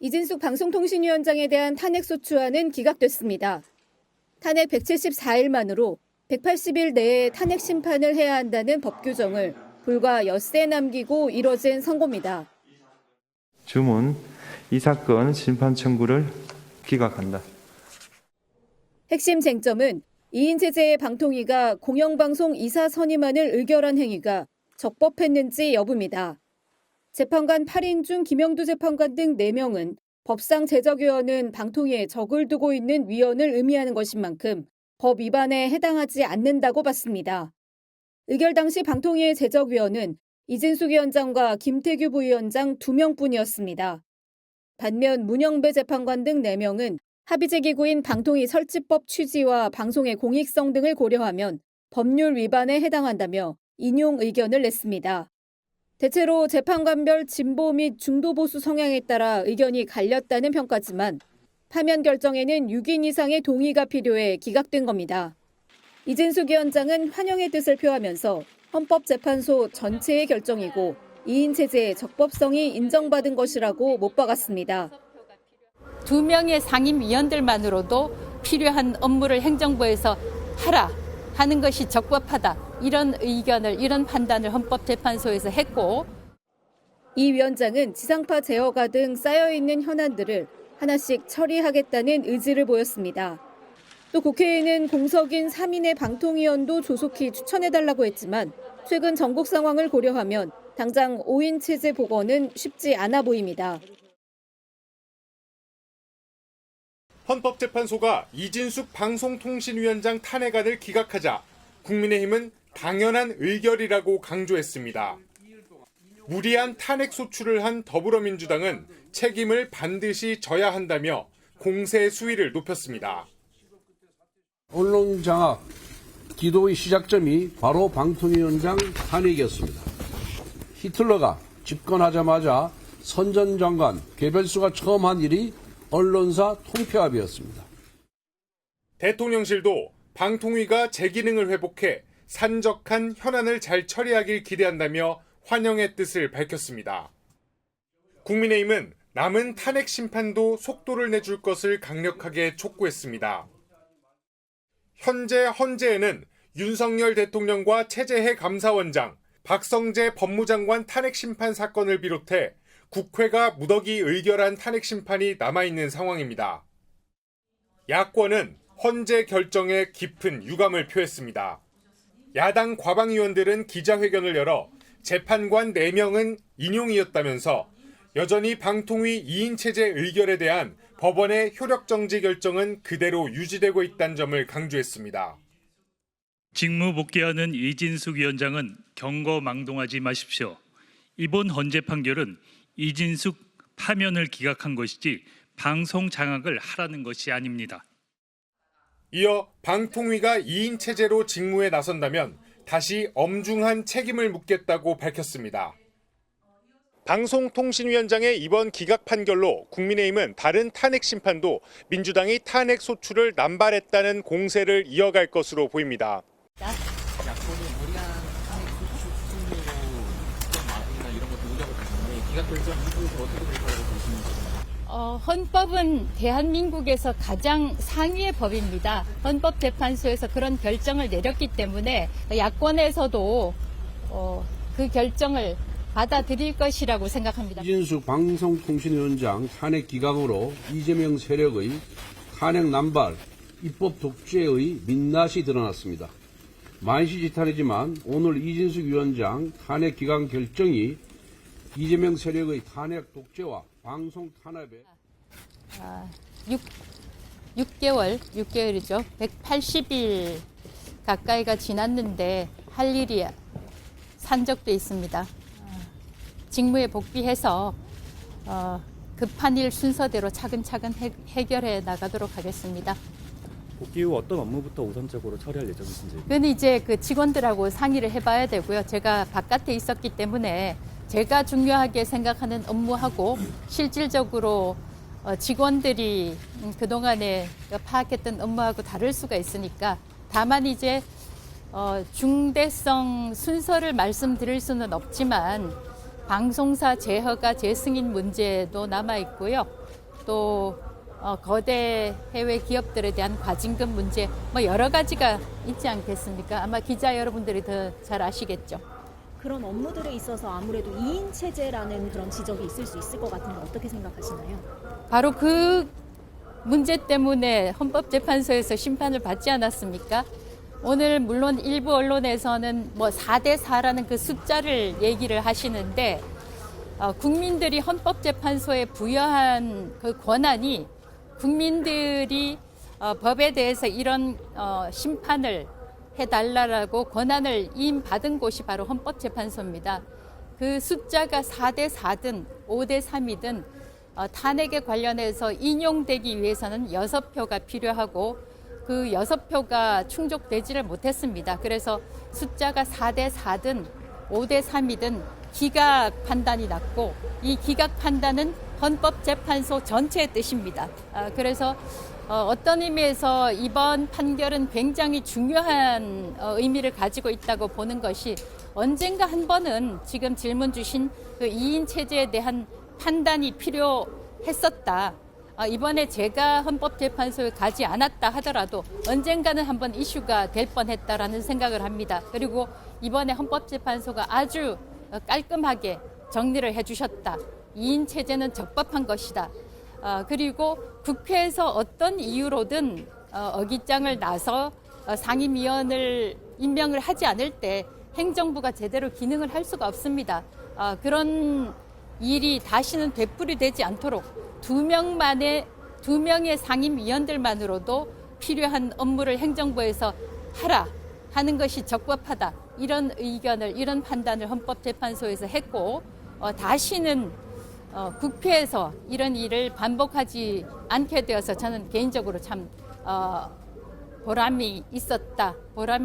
이진숙 방송통신위원장에 대한 탄핵소추안은 기각됐습니다. 탄핵 174일 만으로 180일 내에 탄핵 심판을 해야 한다는 법 규정을 불과 엿새 남기고 이뤄진 선고입니다. 주문, 이 사건 심판 청구를 기각한다. 핵심 쟁점은 2인 체제의 방통위가 공영방송 이사 선임안을 의결한 행위가 적법했는지 여부입니다. 재판관 8인 중 김영두 재판관 등 4명은 법상 제적위원은 방통위에 적을 두고 있는 위원을 의미하는 것인 만큼 법 위반에 해당하지 않는다고 봤습니다. 의결 당시 방통위의 제적위원은 이진숙 위원장과 김태규 부위원장 2명뿐이었습니다. 반면 문영배 재판관 등 4명은 합의제 기구인 방통위 설치법 취지와 방송의 공익성 등을 고려하면 법률 위반에 해당한다며 인용 의견을 냈습니다. 대체로 재판관별 진보 및 중도 보수 성향에 따라 의견이 갈렸다는 평가지만 파면 결정에는 6인 이상의 동의가 필요해 기각된 겁니다. 이진숙 위원장은 환영의 뜻을 표하면서 헌법재판소 전체의 결정이고 2인 체제의 적법성이 인정받은 것이라고 못 박았습니다. 2명의 상임위원들만으로도 필요한 업무를 행정부에서 하라 하는 것이 적법하다. 이런 의견을, 이런 판단을 헌법재판소에서 했고. 이 위원장은 지상파 제어가 등 쌓여있는 현안들을 하나씩 처리하겠다는 의지를 보였습니다. 또 국회에는 공석인 3인의 방통위원도 조속히 추천해달라고 했지만 최근 전국 상황을 고려하면 당장 5인 체제 복원은 쉽지 않아 보입니다. 헌법재판소가 이진숙 방송통신위원장 탄핵안을 기각하자 국민의힘은 당연한 의결이라고 강조했습니다. 무리한 탄핵 소추를 한 더불어민주당은 책임을 반드시 져야 한다며 공세 수위를 높였습니다. 언론 장악 기도의 시작점이 바로 방통위원장 탄핵이었습니다. 히틀러가 집권하자마자 선전장관 개별수가 처음 한 일이 언론사 통폐합이었습니다. 대통령실도 방통위가 제 기능을 회복해 산적한 현안을 잘 처리하길 기대한다며 환영의 뜻을 밝혔습니다. 국민의힘은 남은 탄핵 심판도 속도를 내줄 것을 강력하게 촉구했습니다. 현재 헌재에는 윤석열 대통령과 최재해 감사원장, 박성재 법무장관 탄핵 심판 사건을 비롯해 국회가 무더기 의결한 탄핵 심판이 남아있는 상황입니다. 야권은 헌재 결정에 깊은 유감을 표했습니다. 야당 과방위원들은 기자회견을 열어 재판관 4명은 인용이었다면서 여전히 방통위 2인 체제 의결에 대한 법원의 효력정지 결정은 그대로 유지되고 있다는 점을 강조했습니다. 직무 복귀하는 이진숙 위원장은 경거망동하지 마십시오. 이번 헌재 판결은 이진숙 파면을 기각한 것이지 방송 장악을 하라는 것이 아닙니다. 이어 방통위가 2인 체제로 직무에 나선다면 다시 엄중한 책임을 묻겠다고 밝혔습니다. 방송통신위원장의 이번 기각 판결로 국민의힘은 다른 탄핵 심판도 민주당이 탄핵 소추를 남발했다는 공세를 이어갈 것으로 보입니다. 야권이 무리한 탄핵 소추 승리로 이런 것도 우려가 되는데 기각 결정 이후에서 어떻게 될 거라고 보시는지? 헌법은 대한민국에서 가장 상위의 법입니다. 헌법재판소에서 그런 결정을 내렸기 때문에 야권에서도 그 결정을 받아들일 것이라고 생각합니다. 이진숙 방송통신위원장 탄핵 기각으로 이재명 세력의 탄핵 남발, 입법 독재의 민낯이 드러났습니다. 만시지탄이지만 오늘 이진숙 위원장 탄핵 기각 결정이 이재명 세력의 탄핵 독재와 방송 탄압에 6개월이죠. 180일 가까이가 지났는데 할 일이 산적돼 있습니다. 직무에 복귀해서 급한 일 순서대로 차근차근 해결해 나가도록 하겠습니다. 복귀 후 어떤 업무부터 우선적으로 처리할 예정이신지? 그건 이제 그 직원들하고 상의를 해봐야 되고요. 제가 바깥에 있었기 때문에 제가 중요하게 생각하는 업무하고 실질적으로 직원들이 그동안에 파악했던 업무하고 다를 수가 있으니까 다만 이제 중대성 순서를 말씀드릴 수는 없지만 방송사 재허가 재승인 문제도 남아 있고요. 또 거대 해외 기업들에 대한 과징금 문제 뭐 여러 가지가 있지 않겠습니까? 아마 기자 여러분들이 더 잘 아시겠죠. 그런 업무들에 있어서 아무래도 2인 체제라는 그런 지적이 있을 수 있을 것 같은데 어떻게 생각하시나요? 바로 그 문제 때문에 헌법재판소에서 심판을 받지 않았습니까? 오늘 물론 일부 언론에서는 뭐 4대4라는 그 숫자를 얘기를 하시는데 국민들이 헌법재판소에 부여한 그 권한이 국민들이 법에 대해서 이런 심판을 해달라고 권한을 이임받은 곳이 바로 헌법재판소입니다. 그 숫자가 4대4든 5대3이든 탄핵에 관련해서 인용되기 위해서는 6표가 필요하고 그 6표가 충족되지를 못했습니다. 그래서 숫자가 4대4든 5대3이든 기각 판단이 났고 이 기각 판단은 헌법재판소 전체의 뜻입니다. 그래서 어떤 의미에서 이번 판결은 굉장히 중요한 의미를 가지고 있다고 보는 것이 언젠가 한 번은 지금 질문 주신 그 2인 체제에 대한 판단이 필요했었다. 이번에 제가 헌법재판소에 가지 않았다 하더라도 언젠가는 한번 이슈가 될 뻔했다라는 생각을 합니다. 그리고 이번에 헌법재판소가 아주 깔끔하게 정리를 해주셨다. 2인 체제는 적법한 것이다. 그리고 국회에서 어떤 이유로든 어깃장을 나서 상임위원을 임명을 하지 않을 때 행정부가 제대로 기능을 할 수가 없습니다. 그런 일이 다시는 되풀이되지 않도록 두 명의 상임위원들만으로도 필요한 업무를 행정부에서 하라 하는 것이 적법하다. 이런 의견을, 이런 판단을 헌법재판소에서 했고 다시는 국회에서 이런 일을 반복하지 않게 되어서 저는 개인적으로 참 보람이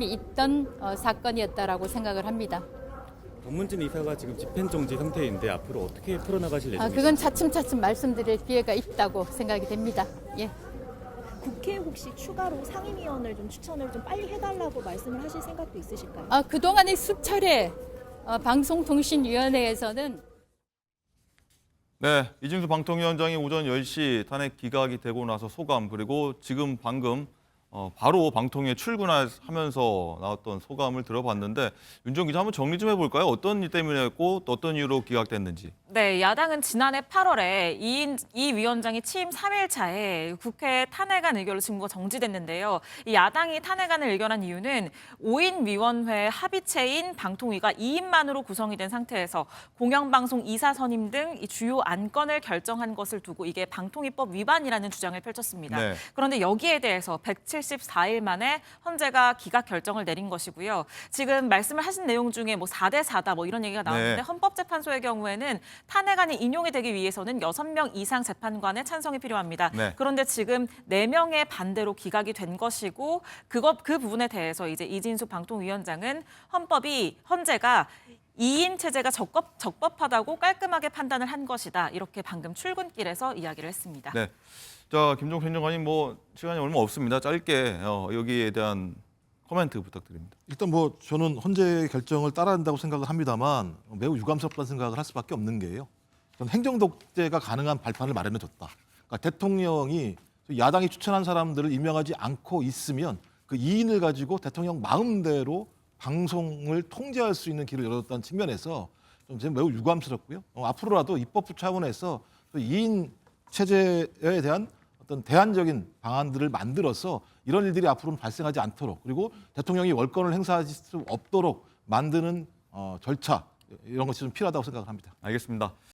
있던 사건이었다라고 생각을 합니다. 박문진 이사가 지금 집행정지 상태인데 앞으로 어떻게 풀어나가실 예정이신가요? 그건 차츰차츰 말씀드릴 기회가 있다고 생각이 됩니다. 예. 국회에 혹시 추가로 상임위원을 좀 추천을 좀 빨리 해달라고 말씀을 하실 생각도 있으실까요? 그동안에 수차례 방송통신위원회에서는 네, 이진수 방통위원장이 오전 10시 탄핵 기각이 되고 나서 소감, 그리고 지금 방금 바로 방통위에 출근하면서 나왔던 소감을 들어봤는데 윤정 기자 한번 정리 좀 해볼까요? 어떤 일 때문에였고 또 어떤 이유로 기각됐는지. 네, 야당은 지난해 8월에 이 위원장이 취임 3일 차에 국회에 탄핵안 의결로 증거 정지됐는데요. 이 야당이 탄핵안을 의결한 이유는 5인 위원회 합의체인 방통위가 2인만으로 구성이 된 상태에서 공영방송 이사 선임 등 이 주요 안건을 결정한 것을 두고 이게 방통위법 위반이라는 주장을 펼쳤습니다. 네. 그런데 여기에 대해서 174일 만에 헌재가 기각 결정을 내린 것이고요. 지금 말씀을 하신 내용 중에 뭐 4대4다 뭐 이런 얘기가 나왔는데 네. 헌법재판소의 경우에는 탄핵안이 인용이 되기 위해서는 6명 이상 재판관의 찬성이 필요합니다. 네. 그런데 지금 4명의 반대로 기각이 된 것이고 그 부분에 대해서 이제 이진숙 방통위원장은 헌재가 2인 체제가 적법하다고 깔끔하게 판단을 한 것이다. 이렇게 방금 출근길에서 이야기를 했습니다. 네, 자 김종필 행정관님 뭐 시간이 얼마 없습니다. 짧게 여기에 대한 코멘트 부탁드립니다. 일단 뭐 저는 헌재 결정을 따라야 한다고 생각을 합니다만 매우 유감스럽다는 생각을 할 수밖에 없는 게요. 저는 행정 독재가 가능한 발판을 마련해줬다. 그러니까 대통령이 야당이 추천한 사람들을 임명하지 않고 있으면 그 2인을 가지고 대통령 마음대로 방송을 통제할 수 있는 길을 열어줬다는 측면에서 좀 매우 유감스럽고요. 앞으로라도 입법부 차원에서 또 2인 체제에 대한 어떤 대안적인 방안들을 만들어서 이런 일들이 앞으로는 발생하지 않도록, 그리고 대통령이 월권을 행사할 수 없도록 만드는 절차, 이런 것이 좀 필요하다고 생각을 합니다. 알겠습니다.